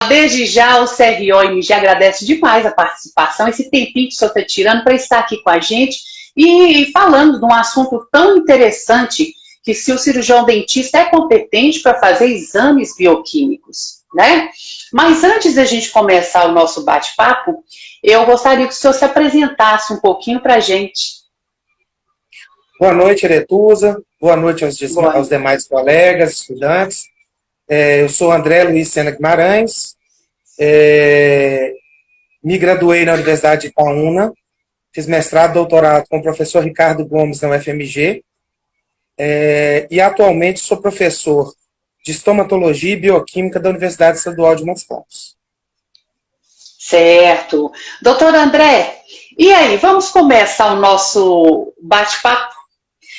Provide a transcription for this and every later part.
Desde já, o CRO já agradece demais a participação, esse tempinho que o senhor está tirando para estar aqui com a gente e falando de um assunto tão interessante que se o cirurgião dentista é competente para fazer exames bioquímicos, né? Mas antes da gente começar o nosso bate-papo, eu gostaria que o senhor se apresentasse um pouquinho para a gente. Boa noite, Aretusa. Boa noite aos demais colegas, estudantes. Eu sou André Luiz Sena Guimarães, me graduei na Universidade de Itaúna, fiz mestrado e doutorado com o professor Ricardo Gomes na UFMG, e atualmente sou professor de estomatologia e bioquímica da Universidade Estadual de Montes Claros. Certo. Doutor André, e aí, vamos começar o nosso bate-papo?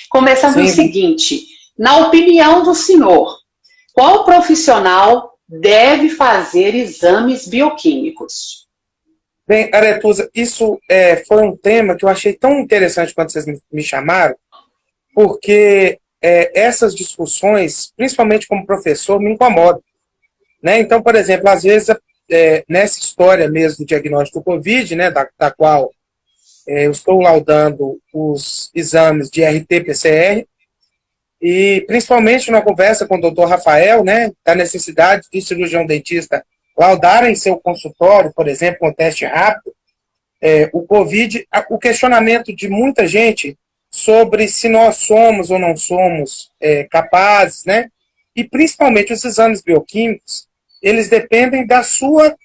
Começando o seguinte, na opinião do senhor, qual profissional deve fazer exames bioquímicos? Bem, Aretusa, isso foi um tema que eu achei tão interessante quando vocês me chamaram, porque essas discussões, principalmente como professor, me incomodam. Né? Então, por exemplo, às vezes, nessa história mesmo do diagnóstico do Covid, né, da qual eu estou laudando os exames de RT-PCR, e principalmente na conversa com o doutor Rafael, né, da necessidade do cirurgião dentista laudar em seu consultório, por exemplo, com teste rápido, o Covid, o questionamento de muita gente sobre se nós somos ou não somos capazes, né, e principalmente os exames bioquímicos, eles dependem da sua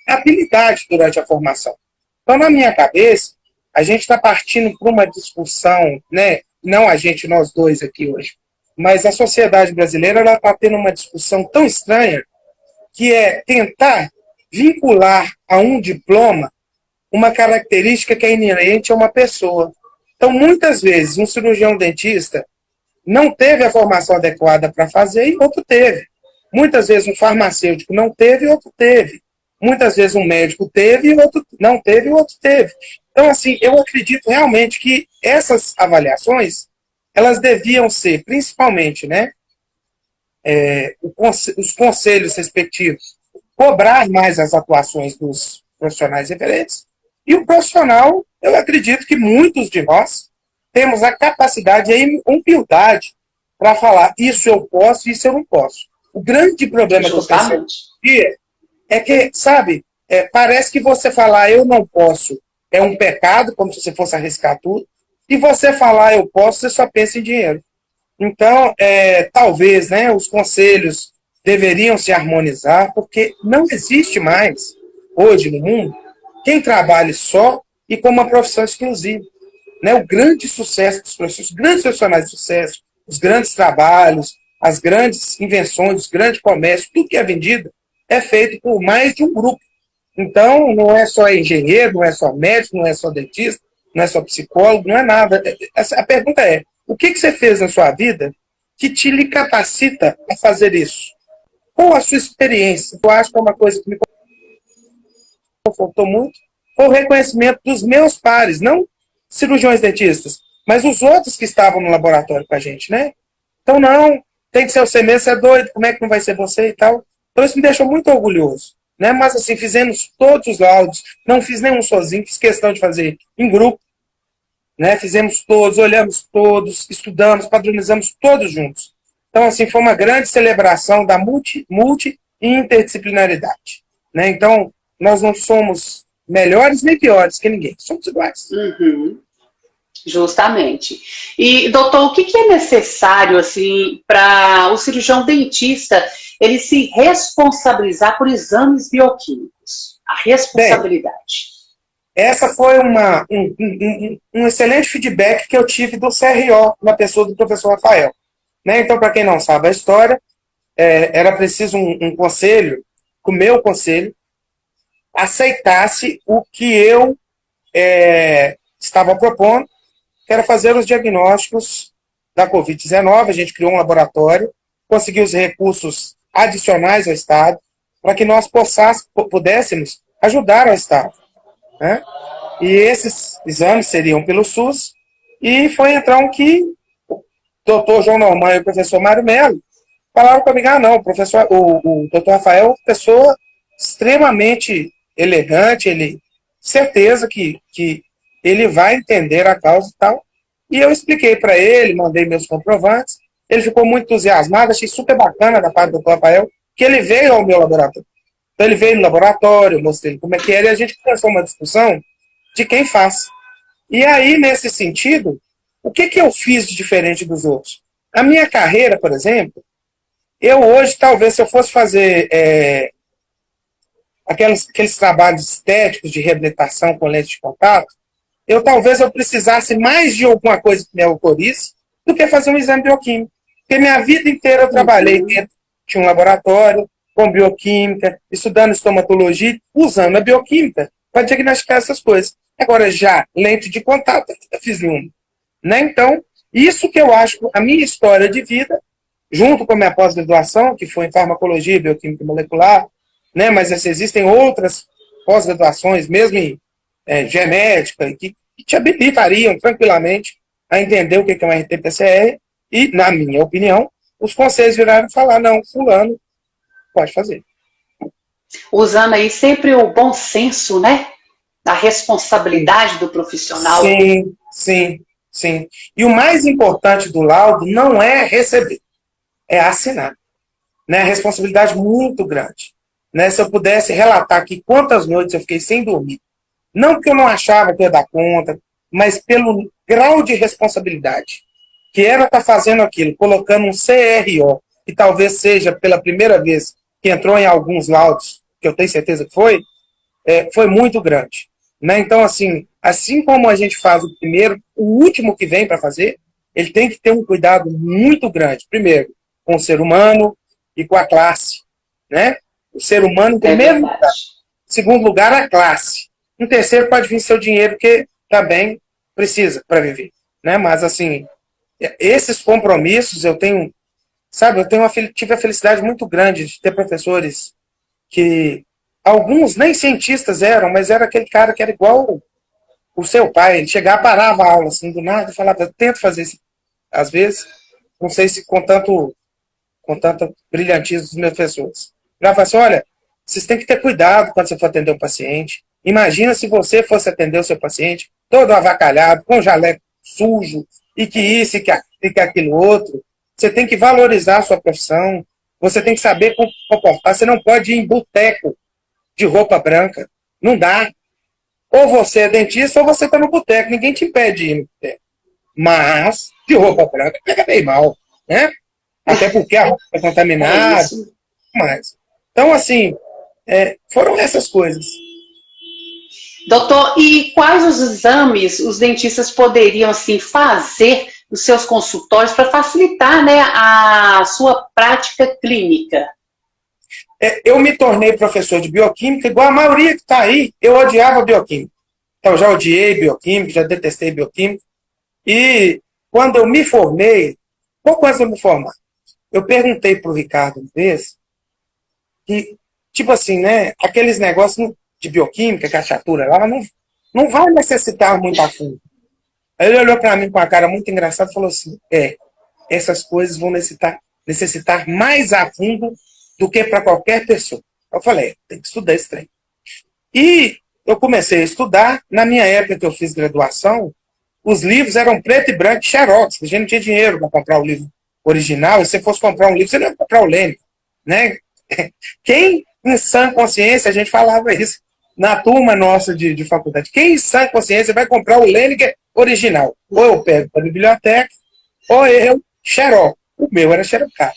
habilidade durante a formação. Então, na minha cabeça, a gente está partindo para uma discussão, né, não a gente, nós dois aqui hoje, mas a sociedade brasileira está tendo uma discussão tão estranha que é tentar vincular a um diploma uma característica que é inerente a uma pessoa. Então, muitas vezes, um cirurgião dentista não teve a formação adequada para fazer e outro teve. Muitas vezes, um farmacêutico não teve e outro teve. Muitas vezes, um médico teve e outro não teve e outro teve. Então, assim, eu acredito realmente que essas avaliações, elas deviam ser, principalmente, né, os conselhos respectivos, cobrar mais as atuações dos profissionais referentes, e o profissional, eu acredito que muitos de nós temos a capacidade e a humildade para falar isso eu posso, isso eu não posso. O grande problema que eu percebo é que, sabe, parece que você falar eu não posso é um pecado, como se você fosse arriscar tudo, e você falar eu posso, você só pensa em dinheiro. Então, talvez, né, os conselhos deveriam se harmonizar, porque não existe mais, hoje no mundo, quem trabalhe só e com uma profissão exclusiva. Né? O grande sucesso dos professores, os grandes profissionais de sucesso, os grandes trabalhos, as grandes invenções, os grandes comércios, tudo que é vendido é feito por mais de um grupo. Então, não é só engenheiro, não é só médico, não é só dentista, não é só psicólogo, não é nada. A pergunta é, o que você fez na sua vida que lhe capacita a fazer isso? Qual a sua experiência? Eu acho que é uma coisa que me confortou muito, foi o reconhecimento dos meus pares, não cirurgiões dentistas, mas os outros que estavam no laboratório com a gente, né? Então, não, tem que ser você mesmo, você é doido, como é que não vai ser você e tal? Então, isso me deixou muito orgulhoso, né? Mas, assim, fizemos todos os laudos, não fiz nenhum sozinho, fiz questão de fazer em grupo, né? Fizemos todos, olhamos todos, estudamos, padronizamos todos juntos. Então, assim, foi uma grande celebração da multi e interdisciplinaridade, né? Então, nós não somos melhores nem piores que ninguém, somos iguais. Uhum. Justamente. E, doutor, o que é necessário assim, para o cirurgião dentista ele se responsabilizar por exames bioquímicos? A responsabilidade. Bem, essa foi um excelente feedback que eu tive do CRO, na pessoa do professor Rafael. Né? Então, para quem não sabe a história, era preciso um conselho, que o meu conselho aceitasse o que eu estava propondo, que era fazer os diagnósticos da Covid-19. A gente criou um laboratório, conseguiu os recursos adicionais ao Estado, para que nós pudéssemos ajudar ao Estado. Né? E esses exames seriam pelo SUS, e foi então que o doutor João Norman e o professor Mário Melo falaram comigo, não, o doutor Rafael é uma pessoa extremamente elegante, certeza que ele vai entender a causa e tal. E eu expliquei para ele, mandei meus comprovantes, ele ficou muito entusiasmado, achei super bacana da parte do Dr. Rafael, que ele veio ao meu laboratório. Então ele veio no laboratório, eu mostrei como é que era, e a gente começou uma discussão de quem faz. E aí, nesse sentido, o que eu fiz de diferente dos outros? A minha carreira, por exemplo, eu hoje, talvez, se eu fosse fazer aqueles trabalhos estéticos de reabilitação com lente de contato, talvez eu precisasse mais de alguma coisa que me autorize do que fazer um exame bioquímico. Porque minha vida inteira eu trabalhei dentro de um laboratório, com bioquímica, estudando estomatologia, usando a bioquímica para diagnosticar essas coisas. Agora, já lente de contato, eu nunca fiz nenhuma. Né? Então, isso que eu acho, a minha história de vida, junto com a minha pós-graduação, que foi em farmacologia e bioquímica molecular, né? Mas existem outras pós-graduações, mesmo em genética, que te habilitariam tranquilamente a entender o que é um RT-PCR, e, na minha opinião, os conselhos viraram falar, não, fulano pode fazer. Usando aí sempre o bom senso, né? A responsabilidade do profissional. Sim, sim, sim. E o mais importante do laudo não é receber, é assinar. Né? A responsabilidade muito grande. Né? Se eu pudesse relatar aqui quantas noites eu fiquei sem dormir, não porque eu não achava que ia dar conta, mas pelo grau de responsabilidade que era estar fazendo aquilo, colocando um CRO, que talvez seja pela primeira vez que entrou em alguns laudos, que eu tenho certeza que foi muito grande. Né? Então, assim como a gente faz o primeiro, o último que vem para fazer, ele tem que ter um cuidado muito grande. Primeiro, com o ser humano e com a classe. Né? O ser humano, em primeiro lugar. Em segundo lugar, a classe. Em terceiro, pode vir seu dinheiro, que também precisa para viver. Né? Mas, esses compromissos eu tenho, tive a felicidade muito grande de ter professores que alguns nem cientistas eram, mas era aquele cara que era igual o seu pai. Ele chegava, parava a aula assim do nada e falava, eu tento fazer isso. Às vezes, não sei se com tanto brilhantismo dos meus professores. Ele falava assim, olha, vocês têm que ter cuidado quando você for atender um paciente. Imagina se você fosse atender o seu paciente todo avacalhado, com jaleco sujo, e que isso e que aquilo outro. Você tem que valorizar a sua profissão. Você tem que saber comportar. Você não pode ir em boteco de roupa branca. Não dá. Ou você é dentista ou você está no boteco. Ninguém te impede de ir no boteco. Mas, de roupa branca, pega bem mal. Né? Até porque a roupa é contaminada. Mas. Então, foram essas coisas. Doutor, e quais os exames os dentistas poderiam fazer nos seus consultórios para facilitar, né, a sua prática clínica? Eu me tornei professor de bioquímica, igual a maioria que está aí, eu odiava bioquímica. Então, já odiei bioquímica, já detestei bioquímica. E quando eu me formei, pouco antes de eu me formar, eu perguntei para o Ricardo uma vez, que, tipo assim, né, aqueles negócios de bioquímica, cachatura lá, não vai necessitar muito a fundo. Aí ele olhou para mim com a cara muito engraçada e falou assim, essas coisas vão necessitar mais a fundo do que para qualquer pessoa. Eu falei, tem que estudar esse trem. E eu comecei a estudar, na minha época que eu fiz graduação, os livros eram preto e branco, xerox, a gente não tinha dinheiro para comprar o livro original, e se você fosse comprar um livro, você não ia comprar o Lênin, né? Quem, em sã consciência, a gente falava isso na turma nossa de faculdade, quem em sã consciência vai comprar o Lênin original? Ou eu pego para a biblioteca, ou eu xerox. O meu era xerocado.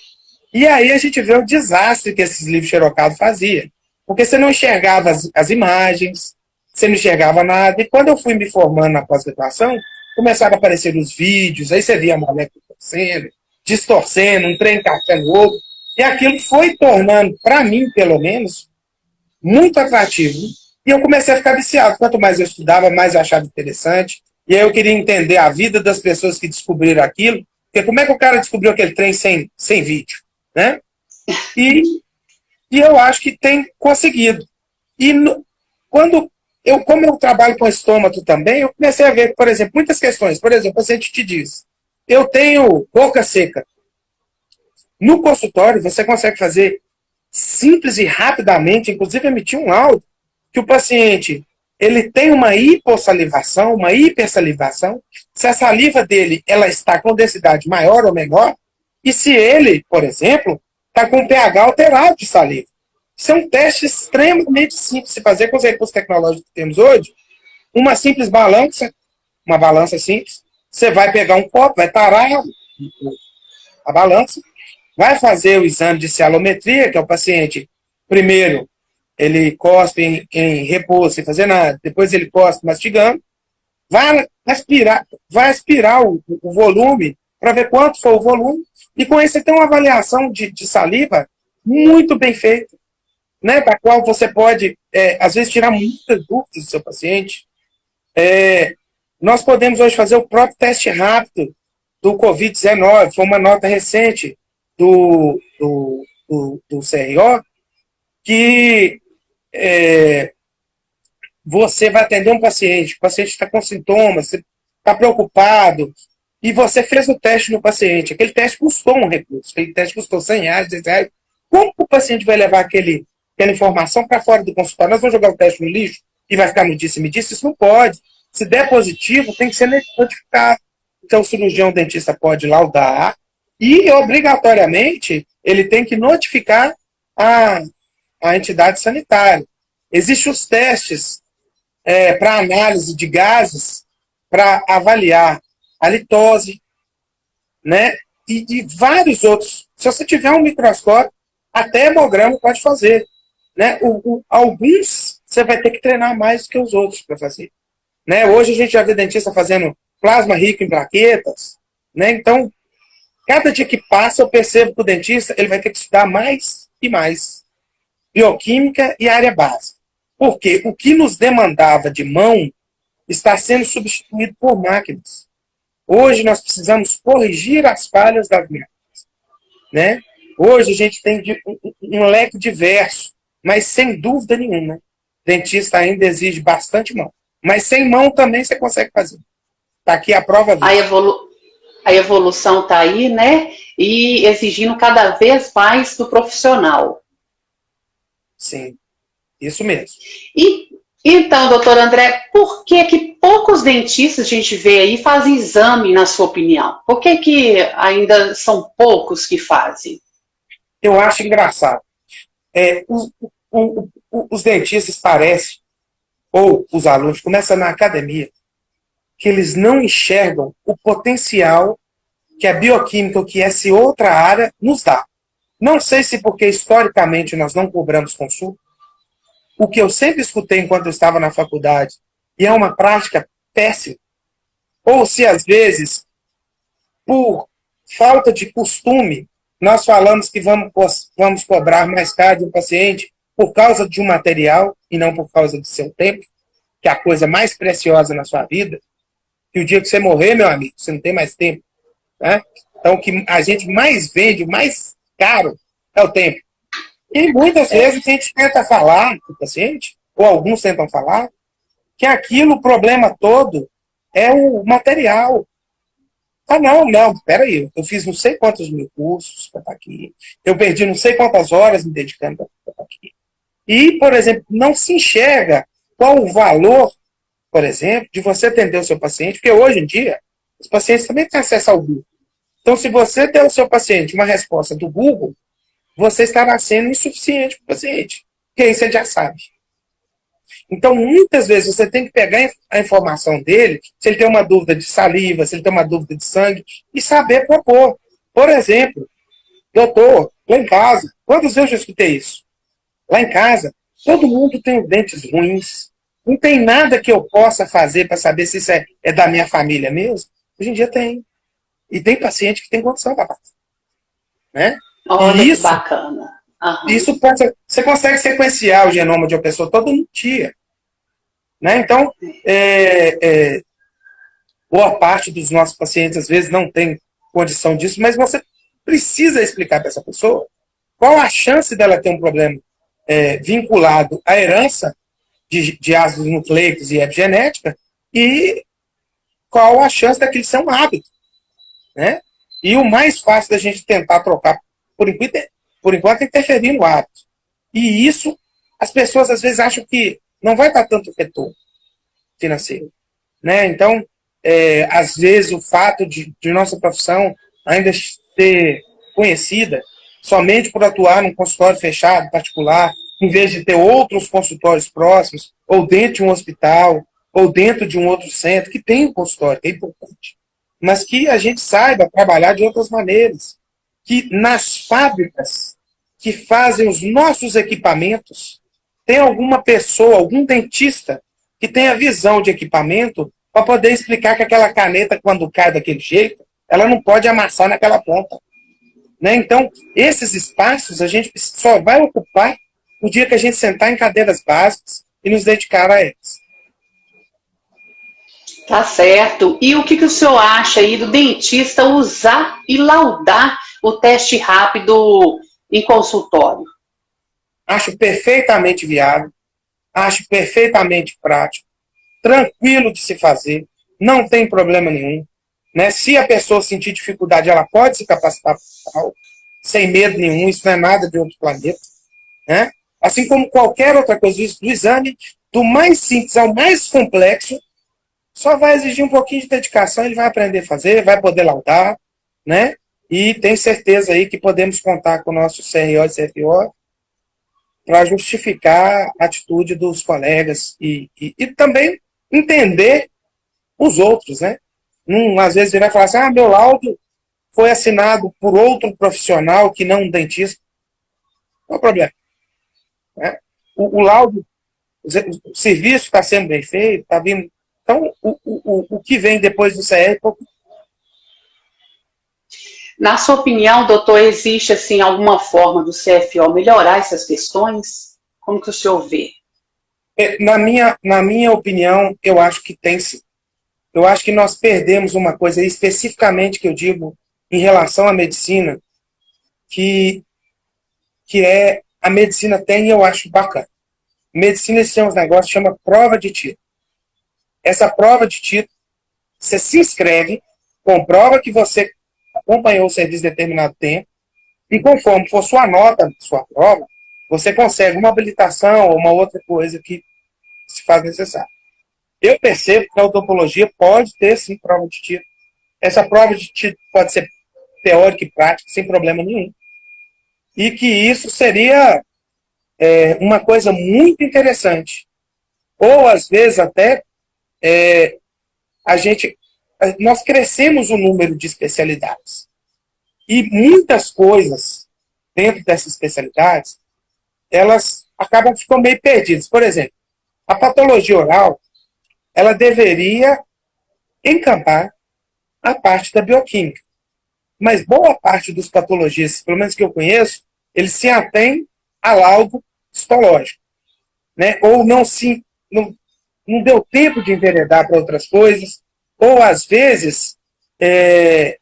E aí a gente vê o desastre que esses livros xerocados faziam. Porque você não enxergava as imagens, você não enxergava nada. E quando eu fui me formando na pós-graduação, começaram a aparecer os vídeos, aí você via a molécula torcendo, distorcendo, um trem encaixando o outro. E aquilo foi tornando, para mim, pelo menos, muito atrativo. E eu comecei a ficar viciado. Quanto mais eu estudava, mais eu achava interessante. E aí eu queria entender a vida das pessoas que descobriram aquilo. Porque como é que o cara descobriu aquele trem sem vídeo? Né? E eu acho que tem conseguido. E como eu trabalho com estômago também, eu comecei a ver, por exemplo, muitas questões. Por exemplo, o paciente te diz, eu tenho boca seca. No consultório, você consegue fazer simples e rapidamente, inclusive emitir um laudo, que o paciente ele tem uma hipossalivação, uma hipersalivação, se a saliva dele ela está com densidade maior ou menor, e se ele, por exemplo, está com pH alterado de saliva. Isso é um teste extremamente simples de fazer com os recursos tecnológicos que temos hoje. Uma simples balança, uma balança simples, você vai pegar um copo, vai tarar a balança, vai fazer o exame de cialometria, que é o paciente, primeiro, ele cospe em repouso, sem fazer nada, depois ele cospe mastigando, vai aspirar o volume, para ver quanto foi o volume, e com isso você tem uma avaliação de saliva muito bem feita, né, da qual você pode, às vezes, tirar muitas dúvidas do seu paciente. Nós podemos hoje fazer o próprio teste rápido do Covid-19, foi uma nota recente do CRO, que você vai atender um paciente, o paciente está com sintomas, você está preocupado, e você fez o teste no paciente. Aquele teste custou um recurso, aquele teste custou R$100, R$200. Como o paciente vai levar aquela informação para fora do consultório? Nós vamos jogar o teste no lixo e vai ficar no disse-me-disse? Isso não pode. Se der positivo, tem que ser notificado. Então, o cirurgião dentista pode laudar e, obrigatoriamente, ele tem que notificar a entidade sanitária. Existem os testes para análise de gases, para avaliar a litose, né? E vários outros. Se você tiver um microscópio, até hemograma pode fazer. Né? Alguns você vai ter que treinar mais do que os outros para fazer. Né? Hoje a gente já vê dentista fazendo plasma rico em plaquetas. Né? Então, cada dia que passa, eu percebo que o dentista ele vai ter que estudar mais e mais. Bioquímica e área básica. Porque o que nos demandava de mão está sendo substituído por máquinas. Hoje nós precisamos corrigir as falhas das máquinas. Né? Hoje a gente tem um leque diverso, mas sem dúvida nenhuma. Dentista ainda exige bastante mão. Mas sem mão também você consegue fazer. Está aqui a prova disso. A evolução está aí, né? E exigindo cada vez mais do profissional. Sim, isso mesmo. Então, doutor André, por que poucos dentistas a gente vê aí fazem exame, na sua opinião? Por que ainda são poucos que fazem? Eu acho engraçado. Os dentistas parecem, ou os alunos, começam na academia, que eles não enxergam o potencial que a bioquímica, ou que essa outra área, nos dá. Não sei se porque historicamente nós não cobramos consulta, o que eu sempre escutei enquanto eu estava na faculdade, e é uma prática péssima, ou se às vezes, por falta de costume, nós falamos que vamos cobrar mais caro de um paciente por causa de um material e não por causa do seu tempo, que é a coisa mais preciosa na sua vida, e o dia que você morrer, meu amigo, você não tem mais tempo. Né? Então, o que a gente mais vende, o mais caro, é o tempo. E muitas vezes a gente tenta falar com o paciente, ou alguns tentam falar, que aquilo, o problema todo, é o material. Ah, não, peraí, eu fiz não sei quantos mil cursos para estar aqui, eu perdi não sei quantas horas me dedicando para estar aqui. E, por exemplo, não se enxerga qual o valor, por exemplo, de você atender o seu paciente, porque hoje em dia, os pacientes também têm acesso ao Google. Então, se você der ao seu paciente uma resposta do Google, você estará sendo insuficiente para o paciente, porque aí você já sabe. Então, muitas vezes, você tem que pegar a informação dele, se ele tem uma dúvida de saliva, se ele tem uma dúvida de sangue, e saber propor. Por exemplo, doutor, lá em casa, quantas vezes eu já escutei isso? Lá em casa, todo mundo tem dentes ruins, não tem nada que eu possa fazer para saber se isso é da minha família mesmo. Hoje em dia tem. E tem paciente que tem condição, papai. Né? Olha isso, que bacana. Uhum. Isso você consegue sequenciar o genoma de uma pessoa todo dia. Né? Então, boa parte dos nossos pacientes, às vezes, não tem condição disso, mas você precisa explicar para essa pessoa qual a chance dela ter um problema vinculado à herança de ácidos nucleicos e epigenética e qual a chance daquilo ser um hábito. Né? E o mais fácil da gente tentar trocar, por enquanto, por enquanto, interferir no hábito. E isso, as pessoas às vezes acham que não vai dar tanto retorno financeiro. Né? Então, às vezes, o fato de nossa profissão ainda ser conhecida somente por atuar num consultório fechado, particular, em vez de ter outros consultórios próximos, ou dentro de um hospital, ou dentro de um outro centro, que tem um consultório, que é importante. Mas que a gente saiba trabalhar de outras maneiras. Que nas fábricas que fazem os nossos equipamentos, tem alguma pessoa, algum dentista, que tem a visão de equipamento para poder explicar que aquela caneta, quando cai daquele jeito, ela não pode amassar naquela ponta. Né? Então, esses espaços a gente só vai ocupar o dia que a gente sentar em cadeiras básicas e nos dedicar a eles. Tá certo. E o que o senhor acha aí do dentista usar e laudar o teste rápido em consultório? Acho perfeitamente viável, acho perfeitamente prático, tranquilo de se fazer, não tem problema nenhum. Né? Se a pessoa sentir dificuldade, ela pode se capacitar sem medo nenhum, isso não é nada de outro planeta. Né? Assim como qualquer outra coisa do exame, do mais simples ao mais complexo, só vai exigir um pouquinho de dedicação, ele vai aprender a fazer, vai poder laudar, né? E tem certeza aí que podemos contar com o nosso CRO e CFO para justificar a atitude dos colegas e também entender os outros, né? Às vezes ele vai falar assim, meu laudo foi assinado por outro profissional que não um dentista. Não é problema. Né? O laudo, o serviço está sendo bem feito, está vindo. Então, o que vem depois do CR... Na sua opinião, doutor, existe assim alguma forma do CFO melhorar essas questões? Como que o senhor vê? Na minha opinião, eu acho que tem sim. Eu acho que nós perdemos uma coisa especificamente que eu digo em relação à medicina, que é a medicina tem e eu acho bacana. Medicina tem uns negócios que chama prova de título. Essa prova de título, você se inscreve, comprova que você acompanhou o serviço determinado tempo, e conforme for sua nota, sua prova, você consegue uma habilitação ou uma outra coisa que se faz necessário. Eu percebo que a odontologia pode ter, sim, prova de título. Essa prova de título pode ser teórica e prática, sem problema nenhum. E que isso seria uma coisa muito interessante. Ou, às vezes, até nós crescemos o número de especialidades. E muitas coisas dentro dessas especialidades, elas acabam ficando meio perdidas. Por exemplo, a patologia oral, ela deveria encampar a parte da bioquímica. Mas boa parte dos patologistas, pelo menos que eu conheço, eles se atêm a laudo histológico. Né? Ou não deu tempo de enveredar para outras coisas, ou às vezes é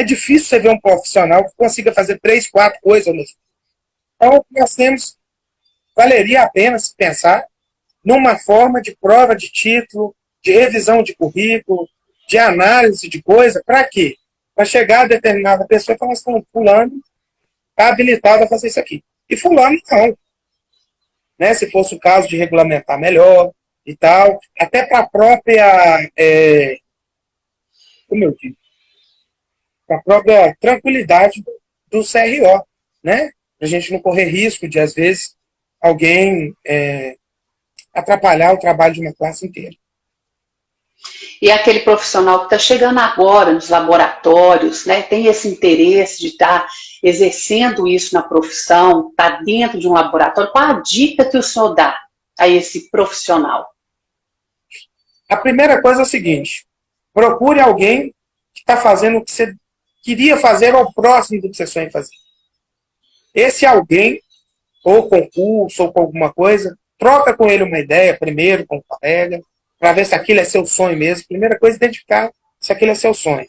difícil você ver um profissional que consiga fazer 3, 4 coisas ao mesmo tempo. Então, valeria a pena se pensar numa forma de prova de título, de revisão de currículo, de análise de coisa, para quê? Para chegar a determinada pessoa e falar assim, fulano está habilitado a fazer isso aqui. E fulano não. Né? Se fosse o caso de regulamentar melhor e tal, até para a própria, como eu digo, para a própria tranquilidade do CRO, né? Para a gente não correr risco de, às vezes, alguém atrapalhar o trabalho de uma classe inteira. E aquele profissional que está chegando agora nos laboratórios, né, tem esse interesse de estar exercendo isso na profissão, está dentro de um laboratório, qual a dica que o senhor dá a esse profissional? A primeira coisa é o seguinte, procure alguém que está fazendo o que você queria fazer ou próximo do que você sonha em fazer. Esse alguém, ou concurso, ou com alguma coisa, troca com ele uma ideia primeiro, com o colega, para ver se aquilo é seu sonho mesmo. Primeira coisa é identificar se aquilo é seu sonho.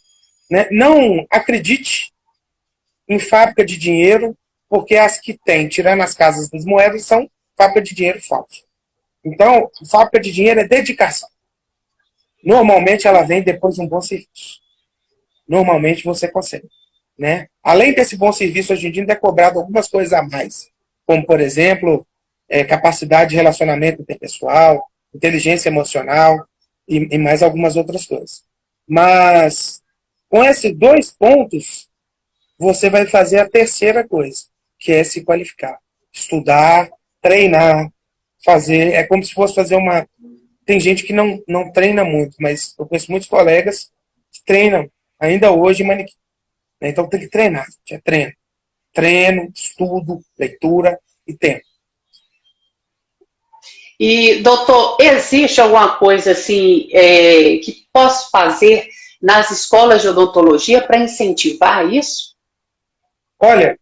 Né? Não acredite em fábrica de dinheiro, porque as que tem, tirando as casas das moedas, são fábrica de dinheiro falso. Então, fábrica de dinheiro é dedicação. Normalmente ela vem depois de um bom serviço. Normalmente você consegue. né? Além desse bom serviço, hoje em dia ainda é cobrado algumas coisas a mais, como, por exemplo, capacidade de relacionamento interpessoal, inteligência emocional e mais algumas outras coisas. Mas, com esses 2 pontos, você vai fazer a terceira coisa, que é se qualificar. Estudar, treinar, fazer. É como se fosse fazer uma. Tem gente que não treina muito, mas eu conheço muitos colegas que treinam ainda hoje manequim. Então tem que treinar, gente, é treino. Treino, estudo, leitura e tempo. E, doutor, existe alguma coisa assim que posso fazer nas escolas de odontologia para incentivar isso? Olha,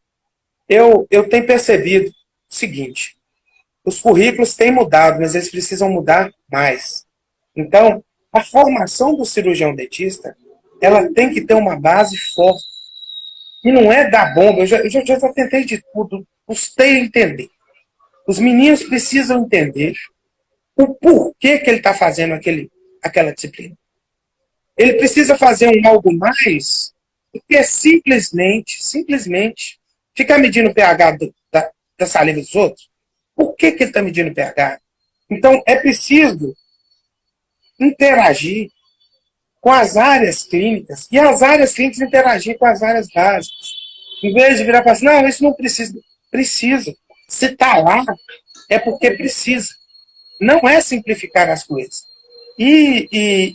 eu tenho percebido o seguinte: os currículos têm mudado, mas eles precisam mudar mais. Então, a formação do cirurgião dentista, ela tem que ter uma base forte. E não é dar bomba, eu já tentei de tudo, custei entender. Os meninos precisam entender o porquê que ele está fazendo aquela disciplina. Ele precisa fazer algo mais do que simplesmente, ficar medindo o pH da saliva dos outros. Por que ele está medindo o pH? Então, é preciso interagir com as áreas clínicas e as áreas clínicas interagir com as áreas básicas. Em vez de virar e falar assim, não, isso não precisa. Precisa. Se está lá, é porque precisa. Não é simplificar as coisas. E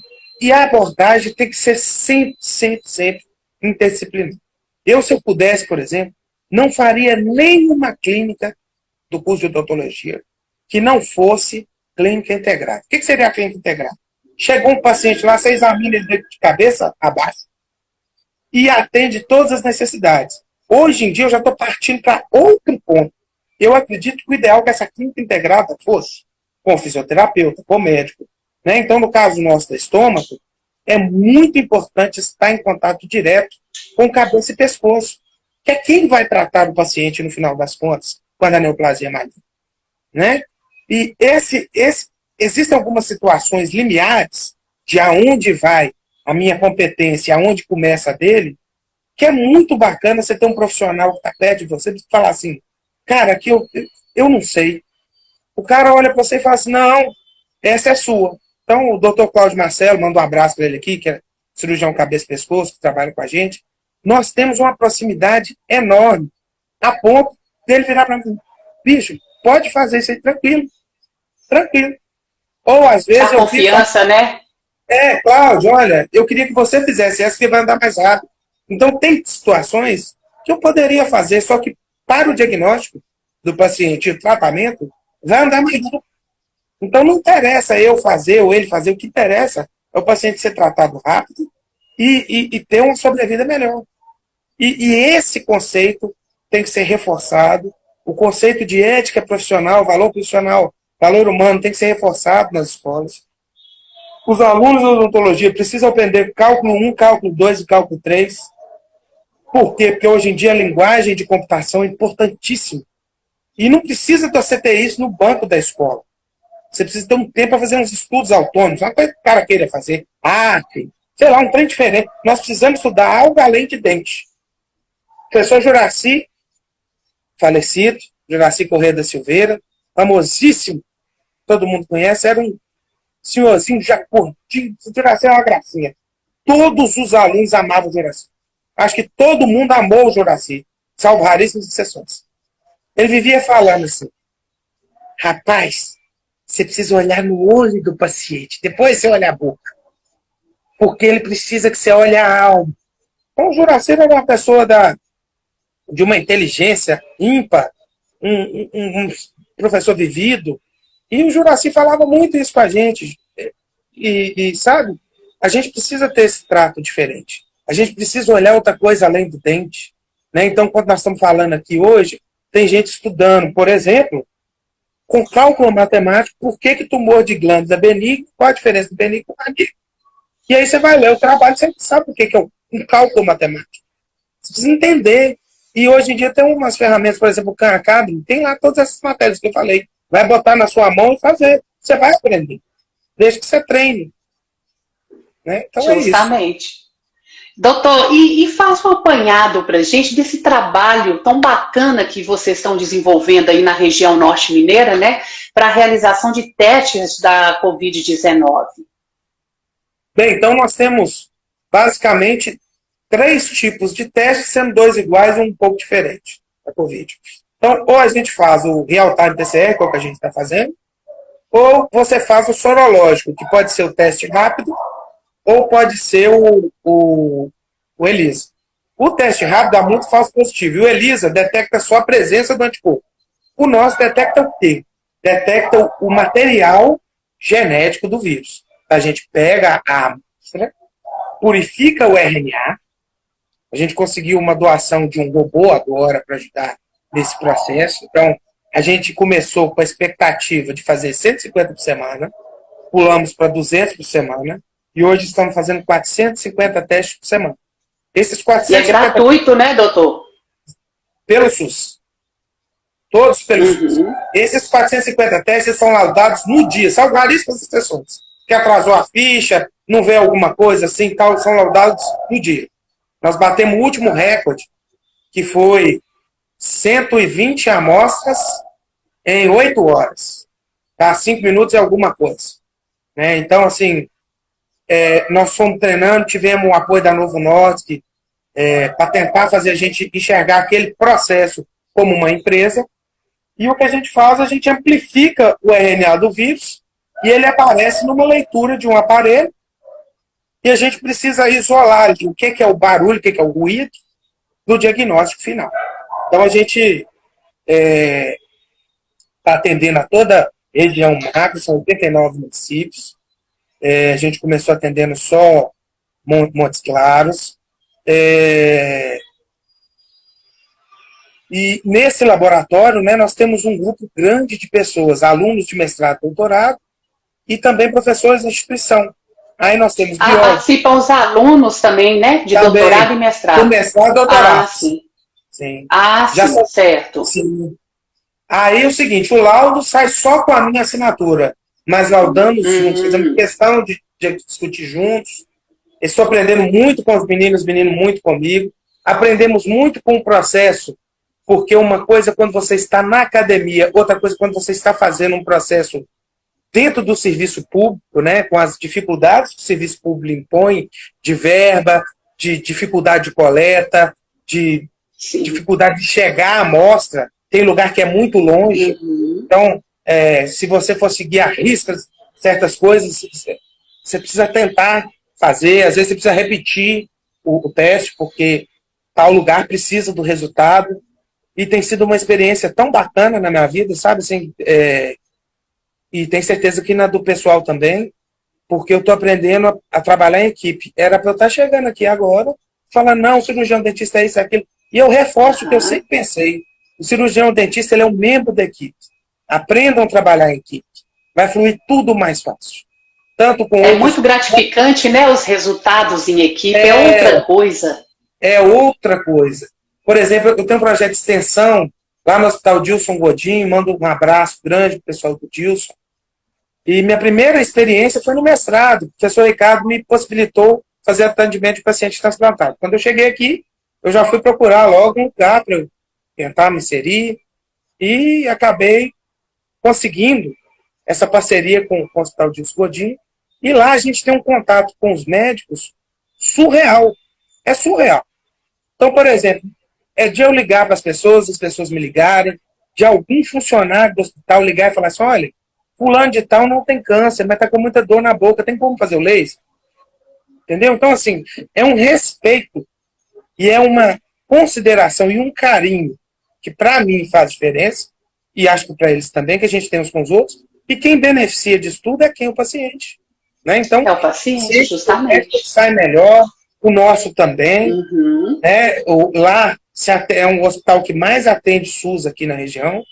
a abordagem tem que ser sempre interdisciplinar. Se eu pudesse, por exemplo, não faria nenhuma clínica do curso de odontologia que não fosse clínica integrada. O que seria a clínica integrada? Chegou um paciente lá, você examina ele de cabeça a baixo e atende todas as necessidades. Hoje em dia, eu já estou partindo para outro ponto. Eu acredito que o ideal é que essa clínica integrada fosse com o fisioterapeuta, com o médico. Né? Então, no caso nosso da estômago, é muito importante estar em contato direto com cabeça e pescoço, que é quem vai tratar o paciente no final das contas, quando a neoplasia é maligna. Né? E existem algumas situações limiares de aonde vai a minha competência, aonde começa a dele, que é muito bacana você ter um profissional que está perto de você e falar assim, cara, aqui eu não sei. O cara olha para você e fala assim, não, essa é sua. Então, o doutor Cláudio Marcelo, manda um abraço para ele aqui, que é cirurgião cabeça e pescoço, que trabalha com a gente. Nós temos uma proximidade enorme, a ponto dele virar para mim, bicho, pode fazer isso aí tranquilo. Tranquilo. Ou às vezes a confiança, né? Cláudio, olha, eu queria que você fizesse essa que vai andar mais rápido. Então, tem situações que eu poderia fazer, só que para o diagnóstico do paciente, o tratamento, vai andar mais rápido. Então, não interessa eu fazer ou ele fazer, o que interessa é o paciente ser tratado rápido e ter uma sobrevida melhor. E esse conceito tem que ser reforçado. O conceito de ética profissional, valor humano tem que ser reforçado nas escolas. Os alunos de odontologia precisam aprender cálculo 1, cálculo 2 e cálculo 3. Por quê? Porque hoje em dia a linguagem de computação é importantíssima. E não precisa você ter isso no banco da escola. Você precisa ter um tempo para fazer uns estudos autônomos. Uma coisa que o cara queira fazer, arte, sei lá, um trem diferente. Nós precisamos estudar algo além de dente. O professor Juraci, falecido, Juraci Corrêa da Silveira, famosíssimo, todo mundo conhece, era um senhorzinho já curtinho, o Juraci é uma gracinha. Todos os alunos amavam o Juraci. Acho que todo mundo amou o Juraci, salvo raríssimas exceções. Ele vivia falando assim, rapaz, você precisa olhar no olho do paciente, depois você olha a boca. Porque ele precisa que você olhe a alma. Então o Juraci era uma pessoa de uma inteligência ímpar, um professor vivido, e o Juraci falava muito isso com a gente. E sabe, a gente precisa ter esse trato diferente. A gente precisa olhar outra coisa além do dente. Né? Então, quando nós estamos falando aqui hoje, tem gente estudando, por exemplo, com cálculo matemático, por que tumor de glândula é benigno, qual a diferença do benigno e maligno. E aí você vai ler o trabalho, você sabe por que é um cálculo matemático. Você precisa entender. E hoje em dia tem umas ferramentas, por exemplo, o Khan Academy, tem lá todas essas matérias que eu falei. Vai botar na sua mão e fazer. Você vai aprender. Desde que você treine. Né? Então justamente. Doutor, e faz um apanhado para a gente desse trabalho tão bacana que vocês estão desenvolvendo aí na região norte mineira, né, para a realização de testes da Covid-19. Bem, então nós temos basicamente 3 tipos de testes, sendo 2 iguais e um pouco diferente da Covid. Então, ou a gente faz o real-time PCR, que é o que a gente está fazendo, ou você faz o sorológico, que pode ser o teste rápido, ou pode ser o ELISA. O teste rápido dá muito falso positivo, e o ELISA detecta só a presença do anticorpo. O nosso detecta o quê? Detecta o material genético do vírus. A gente pega a amostra, purifica o RNA, a gente conseguiu uma doação de um robô agora para ajudar nesse processo. Então, a gente começou com a expectativa de fazer 150 por semana, pulamos para 200 por semana, e hoje estamos fazendo 450 testes por semana. Esses E é 450 gratuito, né, doutor? pelo SUS. Todos pelo SUS. Esses 450 testes são laudados no dia, são raríssimas exceções. Que atrasou a ficha, não vê alguma coisa assim, tal, são laudados no dia. Nós batemos o último recorde, que foi 120 amostras em 8 horas. Tá? 5 minutos é alguma coisa. Né? Então, assim, nós fomos treinando, tivemos o apoio da Novo Nordisk para tentar fazer a gente enxergar aquele processo como uma empresa. E o que a gente faz, a gente amplifica o RNA do vírus e ele aparece numa leitura de um aparelho e a gente precisa isolar o que é o barulho, o que é o ruído do diagnóstico final. Então, a gente está atendendo a toda a região macro, são 89 municípios. A gente começou atendendo só Montes Claros. E nesse laboratório, né, nós temos um grupo grande de pessoas, alunos de mestrado e doutorado, e também professores da instituição. Aí nós temos biólogos. Participam os alunos também, né? De também, doutorado e mestrado. Do mestrado e doutorado. Sim. Sim. Sim, certo. Sim. Aí é o seguinte, o laudo sai só com a minha assinatura, mas laudamos juntos, fazemos questão de discutir juntos. Estou aprendendo muito com os meninos muito comigo. Aprendemos muito com o processo, porque uma coisa é quando você está na academia, outra coisa é quando você está fazendo um processo dentro do serviço público, né, com as dificuldades que o serviço público impõe, de verba, de dificuldade de coleta, de dificuldade de chegar à amostra. Tem lugar que é muito longe. Então, se você for seguir à risca certas coisas, você precisa tentar fazer, às vezes você precisa repetir o teste, porque tal lugar precisa do resultado. E tem sido uma experiência tão bacana na minha vida, sabe? Assim, e tenho certeza que na do pessoal também, porque eu estou aprendendo a trabalhar em equipe. Era para eu estar chegando aqui agora, falando, não, o cirurgião dentista é isso, é aquilo. E eu reforço o que eu sempre pensei. O cirurgião dentista ele é um membro da equipe. Aprendam a trabalhar em equipe. Vai fluir tudo mais fácil. Tanto com outros... muito gratificante, né? Os resultados em equipe. É outra coisa. É outra coisa. Por exemplo, eu tenho um projeto de extensão lá no Hospital Dilson Godinho, mando um abraço grande para o pessoal do Dilson. E minha primeira experiência foi no mestrado. O professor Ricardo me possibilitou fazer atendimento de paciente transplantado. Quando eu cheguei aqui, eu já fui procurar logo um lugar para eu tentar me inserir e acabei conseguindo essa parceria com o Hospital Dilson Godinho. E lá a gente tem um contato com os médicos surreal. É surreal. Então, por exemplo, é de eu ligar para as pessoas me ligarem, de algum funcionário do hospital ligar e falar assim, olha, fulano de tal não tem câncer, mas está com muita dor na boca, tem como fazer o laser? Entendeu? Então, assim, é um respeito e é uma consideração e um carinho que para mim faz diferença, e acho que para eles também, que a gente tem uns com os outros, e quem beneficia disso tudo é quem? O paciente. Né? Então, é o paciente, justamente. Sai melhor, o nosso também. Né? Lá é um hospital que mais atende SUS aqui na região.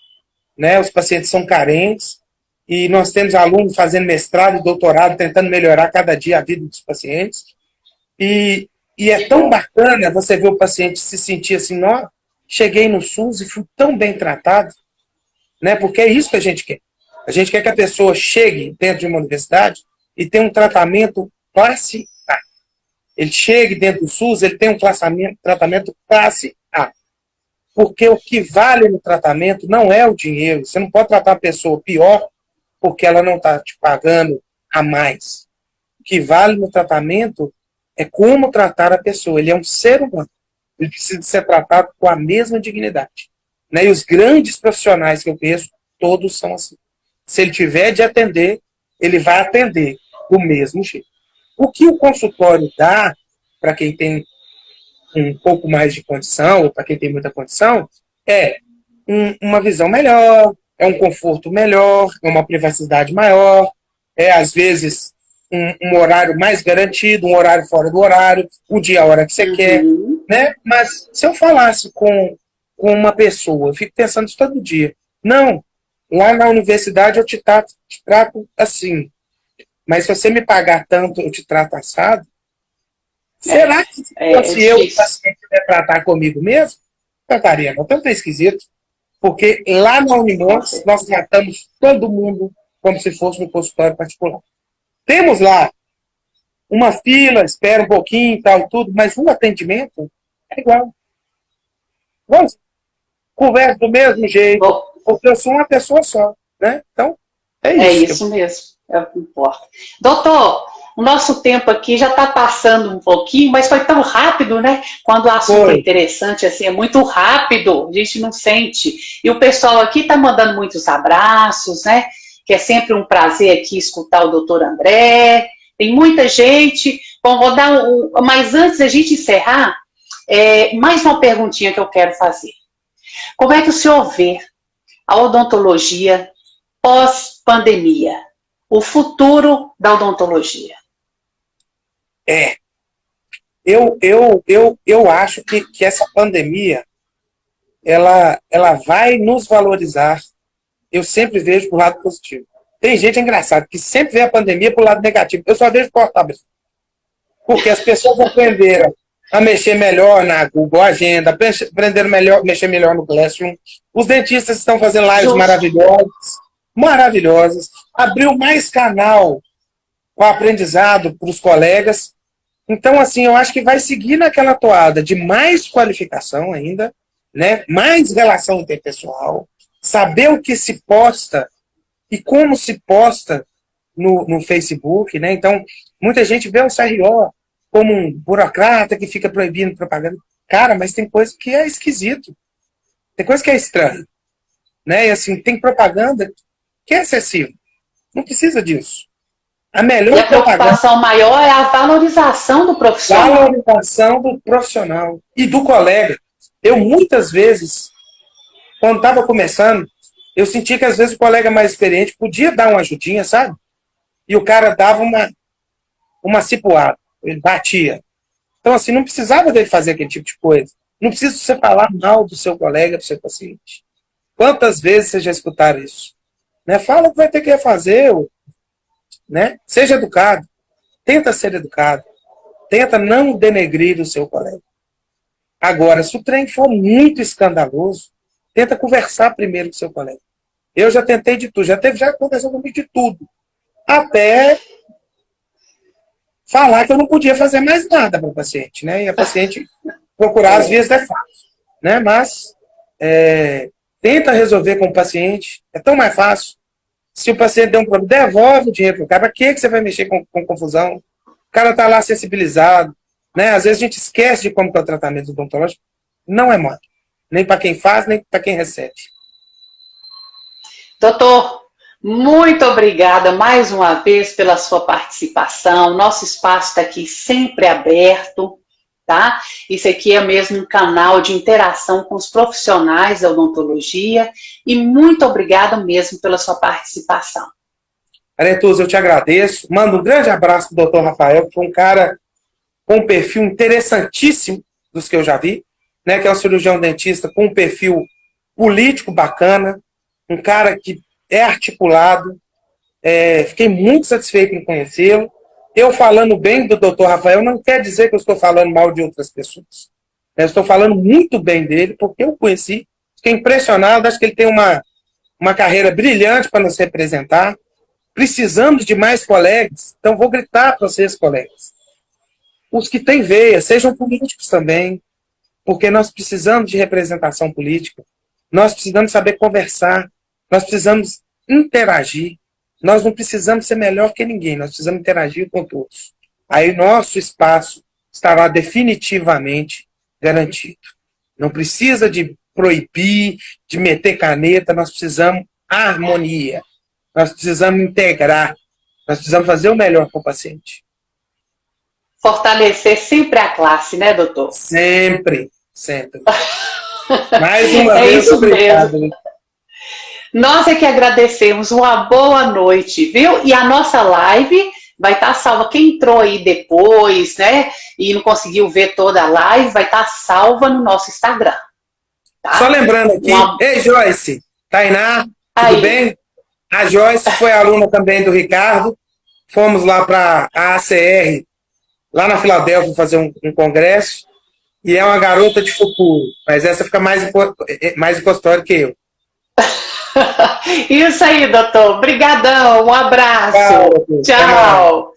Né? Os pacientes são carentes, e nós temos alunos fazendo mestrado e doutorado, tentando melhorar cada dia a vida dos pacientes. E é tão bacana você ver o paciente se sentir assim, ó, cheguei no SUS e fui tão bem tratado, né? Porque é isso que a gente quer. A gente quer que a pessoa chegue dentro de uma universidade e tenha um tratamento classe A. ele chegue dentro do SUS, ele tem um tratamento classe A. Porque o que vale no tratamento não é o dinheiro. Você não pode tratar a pessoa pior porque ela não está te pagando a mais. O que vale no tratamento é como tratar a pessoa. Ele é um ser humano. Ele precisa ser tratado com a mesma dignidade. Né? E os grandes profissionais que eu conheço, todos são assim. Se ele tiver de atender, ele vai atender do mesmo jeito. O que o consultório dá para quem tem um pouco mais de condição, ou para quem tem muita condição, é uma visão melhor, é um conforto melhor, é uma privacidade maior, é, às vezes, um horário mais garantido, um horário fora do horário, o dia, a hora que você quer, né? Mas se eu falasse com uma pessoa, eu fico pensando isso todo dia, não, lá na universidade eu te trato assim, mas se você me pagar tanto, eu te trato assado. Será que se eu, o paciente, quiser tratar comigo mesmo, trataria não tanto é esquisito, porque lá na Unimons nós tratamos todo mundo como se fosse um consultório particular. Temos lá uma fila, espera um pouquinho e tal e tudo, mas o atendimento é igual. Vamos, conversa do mesmo jeito, porque eu sou uma pessoa só, né? Então, é isso. É isso mesmo, é o que importa. Doutor, o nosso tempo aqui já está passando um pouquinho, mas foi tão rápido, né? Quando o assunto é interessante, assim, é muito rápido, a gente não sente. E o pessoal aqui está mandando muitos abraços, né? Que é sempre um prazer aqui escutar o doutor André. Tem muita gente. Bom, vou dar mas antes da gente encerrar, mais uma perguntinha que eu quero fazer. Como é que o senhor vê a odontologia pós-pandemia? O futuro da odontologia? Eu acho que essa pandemia ela vai nos valorizar. Eu sempre vejo pro lado positivo. Tem gente engraçada que sempre vê a pandemia pro lado negativo. Eu só vejo porta-aberta. Porque as pessoas aprenderam a mexer melhor na Google Agenda, aprenderam mexer melhor no Classroom. Os dentistas estão fazendo lives maravilhosas. Abriu mais canal com aprendizado para os colegas. Então, assim, eu acho que vai seguir naquela toada de mais qualificação ainda, né? Mais relação interpessoal, saber o que se posta e como se posta no Facebook, né? Então, muita gente vê o CRO como um burocrata que fica proibindo propaganda. Cara, mas tem coisa que é esquisito. Tem coisa que é estranha. Né? E assim, tem propaganda que é excessiva. Não precisa disso. A melhor e a preocupação maior é a valorização do profissional. Valorização do profissional e do colega. Eu, muitas vezes, quando estava começando, eu senti que às vezes o colega mais experiente podia dar uma ajudinha, sabe? E o cara dava uma cipuada. Ele batia. Então, assim, não precisava dele fazer aquele tipo de coisa. Não precisa você falar mal do seu colega, do seu paciente. Quantas vezes vocês já escutaram isso? Né? Fala o que vai ter que fazer, né? Seja educado. Tenta ser educado. Tenta não denegrir o seu colega. Agora, se o trem for muito escandaloso, tenta conversar primeiro com o seu colega. Eu já tentei de tudo. Já aconteceu comigo de tudo. Até falar que eu não podia fazer mais nada para o paciente, né? E a paciente procurar as vias da fato, né? Mas tenta resolver com o paciente, é tão mais fácil. Se o paciente der um problema, devolve o dinheiro para o cara. Para que você vai mexer com confusão? O cara está lá sensibilizado, né? Às vezes a gente esquece de como que é o tratamento odontológico. Não é moda. Nem para quem faz, nem para quem recebe. Doutor, muito obrigada mais uma vez pela sua participação. Nosso espaço está aqui sempre aberto, tá? Isso aqui é mesmo um canal de interação com os profissionais da odontologia e muito obrigada mesmo pela sua participação. Aretuza, eu te agradeço. Mando um grande abraço para o doutor Rafael, que foi um cara com um perfil interessantíssimo dos que eu já vi, né? Que é um cirurgião dentista com um perfil político bacana, um cara que é articulado. Fiquei muito satisfeito em conhecê-lo. Eu falando bem do Dr. Rafael não quer dizer que eu estou falando mal de outras pessoas. Eu estou falando muito bem dele, porque eu conheci, fiquei impressionado, acho que ele tem uma carreira brilhante para nos representar. Precisamos de mais colegas, então vou gritar para vocês, colegas. os que têm veia, sejam políticos também, porque nós precisamos de representação política, nós precisamos saber conversar, nós precisamos interagir, nós não precisamos ser melhor que ninguém, nós precisamos interagir com todos. Aí nosso espaço estará definitivamente garantido. Não precisa de proibir, de meter caneta, nós precisamos harmonia, nós precisamos integrar, nós precisamos fazer o melhor com o paciente. Fortalecer sempre a classe, né, doutor? Sempre, sempre. Mais uma vez, isso obrigado. Mesmo. Nós é que agradecemos. Uma boa noite, viu? E a nossa live vai estar salva. Quem entrou aí depois, né, e não conseguiu ver toda a live, vai estar salva no nosso Instagram. Tá? Só lembrando aqui, ei Joyce, Tainá, tudo bem? A Joyce foi aluna também do Ricardo. Fomos lá para a ACR, lá na Filadélfia, fazer um congresso. E é uma garota de futuro, mas essa fica mais em consultório que eu. Isso aí, doutor. Obrigadão. Um abraço. Tchau. Tchau.